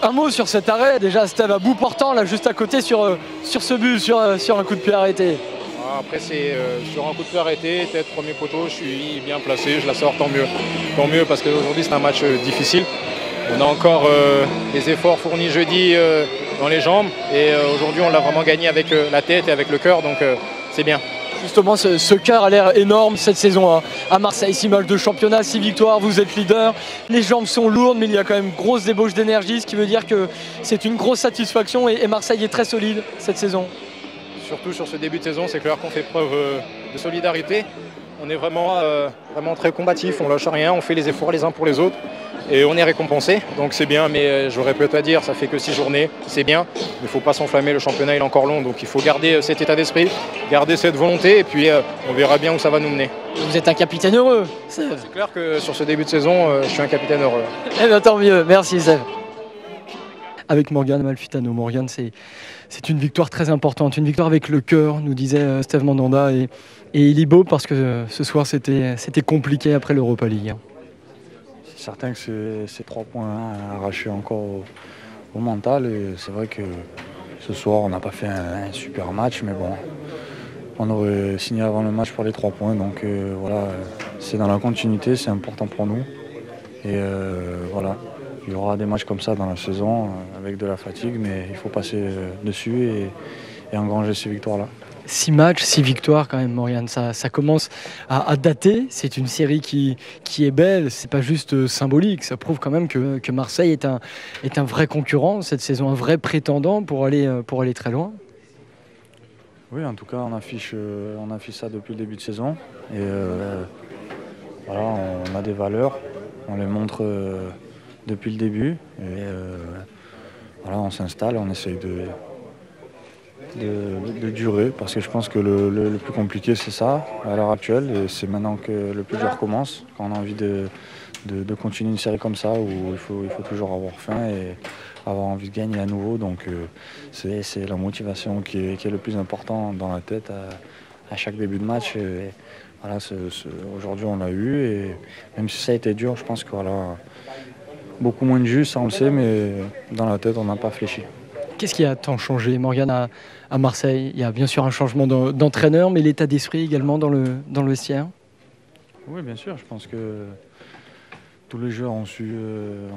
Un mot sur cet arrêt, déjà Steve à bout portant, là juste à côté sur ce but, sur un coup de pied arrêté. Après c'est sur un coup de pied arrêté, tête premier poteau, je suis bien placé, je la sors, tant mieux. Tant mieux parce qu'aujourd'hui c'est un match difficile. On a encore des efforts fournis jeudi dans les jambes et aujourd'hui on l'a vraiment gagné avec la tête et avec le cœur, donc c'est bien. Justement, ce cœur a l'air énorme cette saison hein. À Marseille, 6 matchs de championnat, 6 victoires, vous êtes leader. Les jambes sont lourdes, mais il y a quand même grosse débauche d'énergie, ce qui veut dire que c'est une grosse satisfaction et Marseille est très solide cette saison. Surtout sur ce début de saison, c'est clair qu'on fait preuve de solidarité. On est vraiment très combatif, on lâche rien, on fait les efforts les uns pour les autres et on est récompensé. Donc c'est bien, mais j'aurais peut-être à dire, ça fait que 6 journées, c'est bien. Mais il ne faut pas s'enflammer, le championnat il est encore long, donc il faut garder cet état d'esprit, garder cette volonté et puis on verra bien où ça va nous mener. Vous êtes un capitaine heureux. C'est clair que sur ce début de saison, je suis un capitaine heureux. Eh bien tant mieux, merci Sèvres. Avec Morgan Amalfitano. Morgan, c'est une victoire très importante, une victoire avec le cœur, nous disait Steve Mandanda et Elibo, parce que ce soir c'était compliqué après l'Europa League. C'est certain que ces 3 points arrachés encore au mental, et c'est vrai que ce soir on n'a pas fait un super match, mais bon, on aurait signé avant le match pour les 3 points, donc voilà, c'est dans la continuité, c'est important pour nous, et voilà. Il y aura des matchs comme ça dans la saison avec de la fatigue, mais il faut passer dessus et engranger ces victoires-là. 6 matchs, 6 victoires quand même, Morgan. Ça commence à dater. C'est une série qui est belle. C'est pas juste symbolique. Ça prouve quand même que Marseille est un vrai concurrent cette saison, un vrai prétendant pour aller très loin. Oui, en tout cas, on affiche ça depuis le début de saison. Et voilà, on a des valeurs. On les montre. Depuis le début, et voilà, on s'installe, on essaye de durer, parce que je pense que le plus compliqué c'est ça à l'heure actuelle, et c'est maintenant que le plus dur commence, quand on a envie de continuer une série comme ça, où il faut toujours avoir faim et avoir envie de gagner à nouveau, donc c'est la motivation qui est le plus important dans la tête à chaque début de match. Et voilà, aujourd'hui on l'a eu, et même si ça a été dur, je pense que voilà, beaucoup moins de jus, ça on le sait, mais dans la tête, on n'a pas fléchi. Qu'est-ce qui a tant changé, Morgan, à Marseille? Il y a bien sûr un changement d'entraîneur, mais l'état d'esprit également dans le vestiaire? Oui, bien sûr. Je pense que tous les joueurs ont su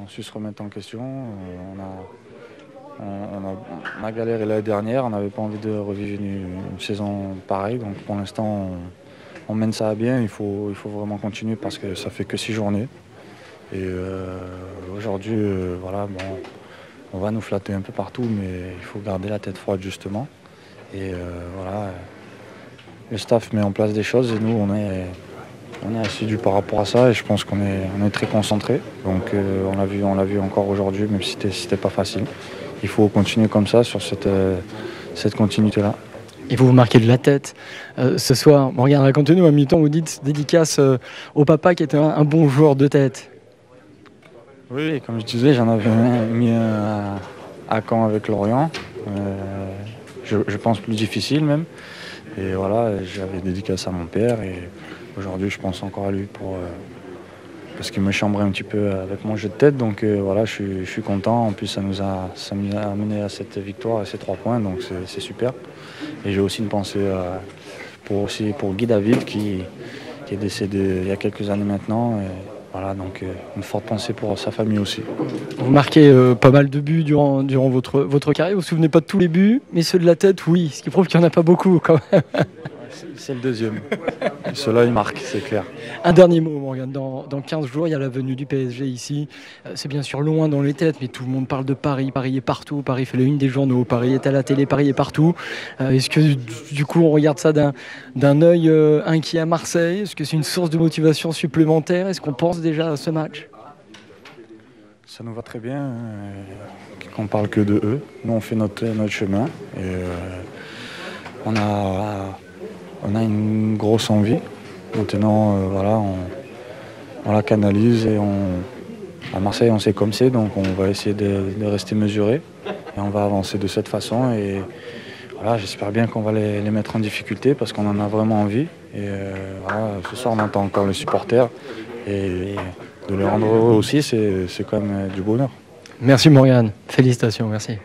se remettre en question. On a galéré l'année dernière, on n'avait pas envie de revivre une saison pareille. Donc pour l'instant, on mène ça à bien. Il faut vraiment continuer parce que ça fait que 6 journées. Et aujourd'hui, voilà, bon, on va nous flatter un peu partout, mais il faut garder la tête froide justement. Et voilà, le staff met en place des choses et nous, on est assidus par rapport à ça, et je pense qu'on est très concentrés. Donc on l'a vu encore aujourd'hui, même si c'était pas facile. Il faut continuer comme ça sur cette continuité-là. Et vous marquez de la tête ce soir. Morgan, racontez-nous, à mi-temps, vous dites dédicace au papa qui était un bon joueur de tête. Oui, comme je disais, j'en avais mis un à Caen avec Lorient. Je pense plus difficile même. Et voilà, j'avais dédicace à mon père, et aujourd'hui je pense encore à lui parce qu'il me chambrait un petit peu avec mon jeu de tête. Donc voilà, je suis content. En plus, ça nous a amené à cette victoire et ces 3 points, donc c'est super. Et j'ai aussi une pensée pour Guy David qui est décédé il y a quelques années maintenant. Et voilà, donc une forte pensée pour sa famille aussi. Vous marquez pas mal de buts durant votre carrière. Vous ne vous souvenez pas de tous les buts, mais ceux de la tête, oui. Ce qui prouve qu'il n'y en a pas beaucoup quand même. C'est le deuxième. Cela, il marque, c'est clair. Un dernier mot, Morgan. Dans 15 jours, il y a la venue du PSG ici. C'est bien sûr loin dans les têtes, mais tout le monde parle de Paris. Paris est partout. Paris fait la une des journaux. Paris est à la télé. Paris est partout. Est-ce que du coup, on regarde ça d'un œil inquiet à Marseille? Est-ce que c'est une source de motivation supplémentaire? Est-ce qu'on pense déjà à ce match? Ça nous va très bien qu'on parle que de eux. Nous, on fait notre chemin. Et on a une grosse envie. Maintenant, voilà, on la canalise, et à Marseille, on sait comme c'est, donc on va essayer de rester mesuré. Et on va avancer de cette façon, et voilà, j'espère bien qu'on va les mettre en difficulté parce qu'on en a vraiment envie. Et voilà, ce soir, on entend encore les supporters, et de les rendre heureux aussi, c'est quand même du bonheur. Merci Morgane, félicitations, merci.